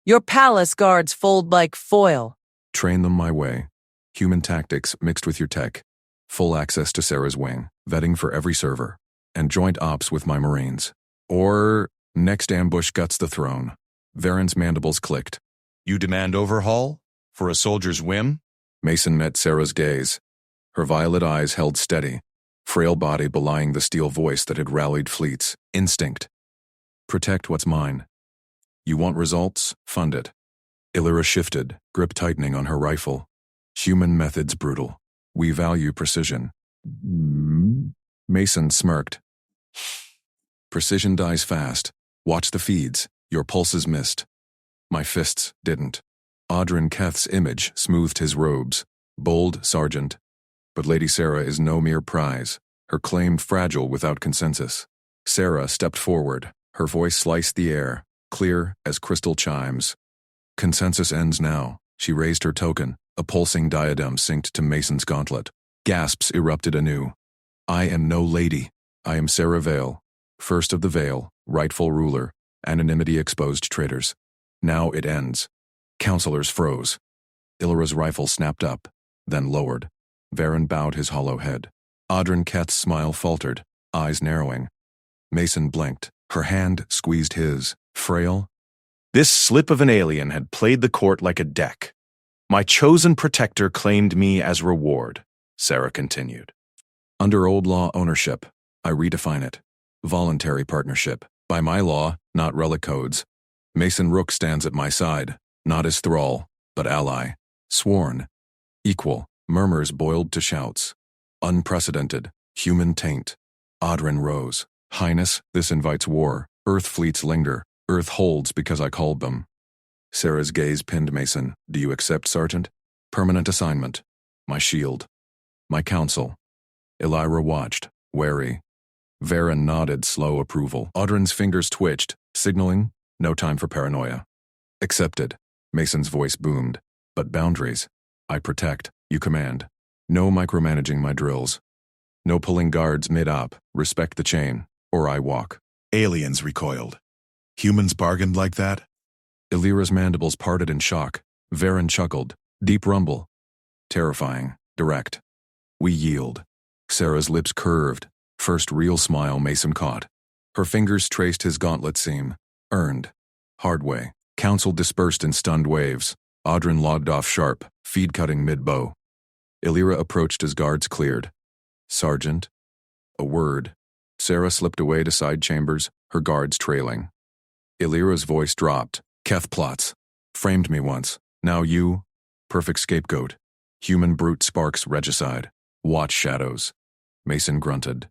Your palace guards fold like foil. Train them my way. Human tactics mixed with your tech. Full access to Sarah's wing, vetting for every server, and joint ops with my Marines. Or next ambush guts the throne. Varen's mandibles clicked. You demand overhaul? For a soldier's whim? Mason met Sarah's gaze. Her violet eyes held steady, frail body belying the steel voice that had rallied fleets. Instinct. Protect what's mine. You want results? Fund it. Illyra shifted, grip tightening on her rifle. Human methods brutal. We value precision. Mason smirked. Precision dies fast. Watch the feeds. Your pulses missed. My fists didn't. Odorin Keth's image smoothed his robes. Bold sergeant. But Lady Sarah is no mere prize. Her claim fragile without consensus. Sarah stepped forward. Her voice sliced the air, clear as crystal chimes. Consensus ends now. She raised her token. A pulsing diadem synced to Mason's gauntlet. Gasps erupted anew. I am no lady. I am Sarah Vale, first of the Vale, rightful ruler. Anonymity exposed traitors. Now it ends. Counselors froze. Illyra's rifle snapped up, then lowered. Varen bowed his hollow head. Odorin Keth's smile faltered, eyes narrowing. Mason blinked. Her hand squeezed his. Frail? This slip of an alien had played the court like a deck. My chosen protector claimed me as reward, Sarah continued. Under old law ownership, I redefine it. Voluntary partnership. By my law, not relic codes. Mason Rook stands at my side, not as thrall, but ally. Sworn. Equal. Murmurs boiled to shouts. Unprecedented. Human taint. Odorin rose. Highness, this invites war. Earth fleets linger. Earth holds because I called them. Sarah's gaze pinned Mason. Do you accept, Sergeant? Permanent assignment. My shield. My counsel. Illyra watched, wary. Varen nodded slow approval. Odorin's fingers twitched, signaling, no time for paranoia. Accepted. Mason's voice boomed. But boundaries. I protect. You command. No micromanaging my drills. No pulling guards mid-op. Respect the chain, or I walk. Aliens recoiled. Humans bargained like that? Illyra's mandibles parted in shock. Varen chuckled. Deep rumble. Terrifying. Direct. We yield. Sarah's lips curved. First real smile Mason caught. Her fingers traced his gauntlet seam. Earned. Hard way. Counsel dispersed in stunned waves. Odorin logged off sharp, feed cutting mid-bow. Illyra approached as guards cleared. Sergeant. A word. Sarah slipped away to side chambers, her guards trailing. Illyra's voice dropped. Keth plots. Framed me once. Now you. Perfect scapegoat. Human brute sparks regicide. Watch shadows. Mason grunted.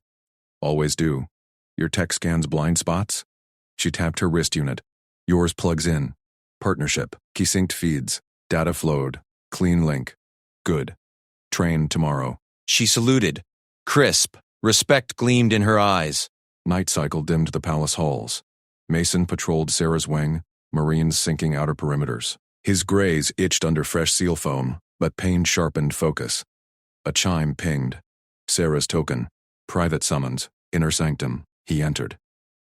Always do. Your tech scans blind spots? She tapped her wrist unit. Yours plugs in. Partnership. Key synced feeds. Data flowed. Clean link. Good. Train tomorrow. She saluted. Crisp. Respect gleamed in her eyes. Night cycle dimmed the palace halls. Mason patrolled Sarah's wing, Marines sinking outer perimeters. His grays itched under fresh seal foam, but pain sharpened focus. A chime pinged. Sarah's token. Private summons. Inner sanctum. He entered.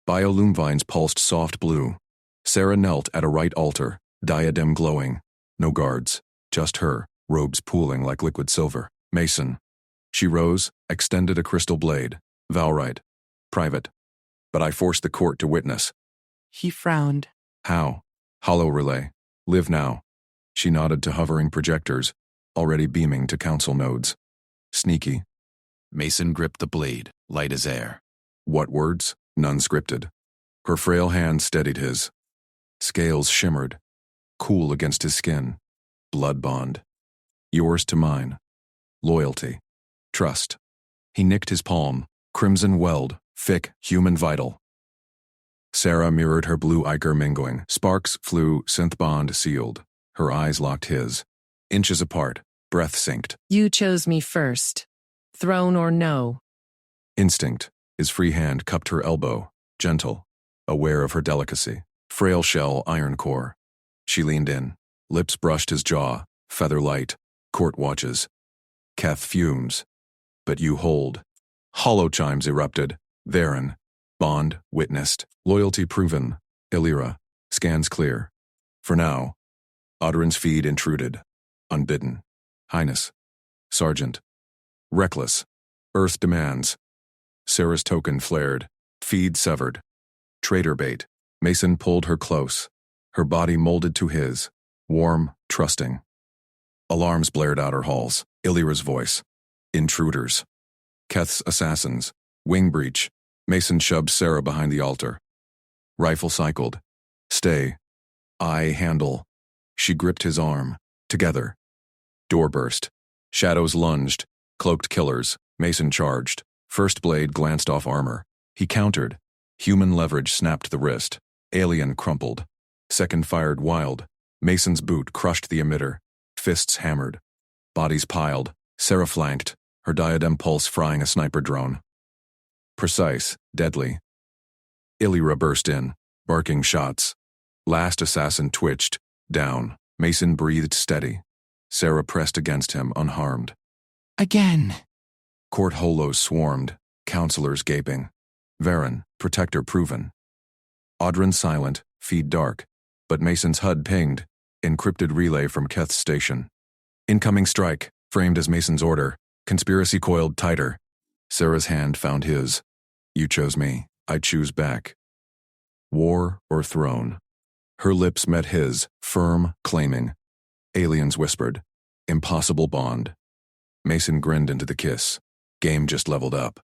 Biolume vines pulsed soft blue. Sarah knelt at a right altar, diadem glowing. No guards. Just her, robes pooling like liquid silver. Mason. She rose, extended a crystal blade. Vow right. Private. But I forced the court to witness. He frowned. How? Hollow relay. Live now. She nodded to hovering projectors, already beaming to council nodes. Sneaky. Mason gripped the blade, light as air. What words? None scripted. Her frail hand steadied his. Scales shimmered, cool against his skin. Blood bond. Yours to mine. Loyalty. Trust. He nicked his palm, crimson weld, thick, human vital. Sarah mirrored her blue ichor mingling. Sparks flew, synth bond sealed. Her eyes locked his. Inches apart, breath synced. You chose me first. Throne or no. Instinct. His free hand cupped her elbow, gentle, aware of her delicacy. Frail shell, iron core. She leaned in. Lips brushed his jaw, feather light, court watches. Keth fumes. But you hold. Hollow chimes erupted. Varen. Bond, witnessed. Loyalty proven. Illyra. Scans clear. For now. Audrin's feed intruded. Unbidden. Highness. Sergeant. Reckless. Earth demands. Sarah's token flared. Feed severed. Traitor bait. Mason pulled her close. Her body molded to his. Warm, trusting. Alarms blared out her halls. Illyra's voice. Intruders. Keth's assassins. Wing breach. Mason shoved Sarah behind the altar. Rifle cycled. Stay. I handle. She gripped his arm. Together. Door burst. Shadows lunged. Cloaked killers. Mason charged. First blade glanced off armor. He countered. Human leverage snapped the wrist. Alien crumpled. Second fired wild. Mason's boot crushed the emitter. Fists hammered. Bodies piled. Sarah flanked. Her diadem pulse frying a sniper drone. Precise, deadly. Illyra burst in, barking shots. Last assassin twitched. Down. Mason breathed steady. Sarah pressed against him, unharmed. Again. Court holos swarmed, counselors gaping. Varen, protector proven. Audrin silent, feed dark. But Mason's HUD pinged. Encrypted relay from Keth's station. Incoming strike, framed as Mason's order. Conspiracy coiled tighter. Sarah's hand found his. You chose me, I choose back. War or throne? Her lips met his, firm, claiming. Aliens whispered. Impossible bond. Mason grinned into the kiss. Game just leveled up.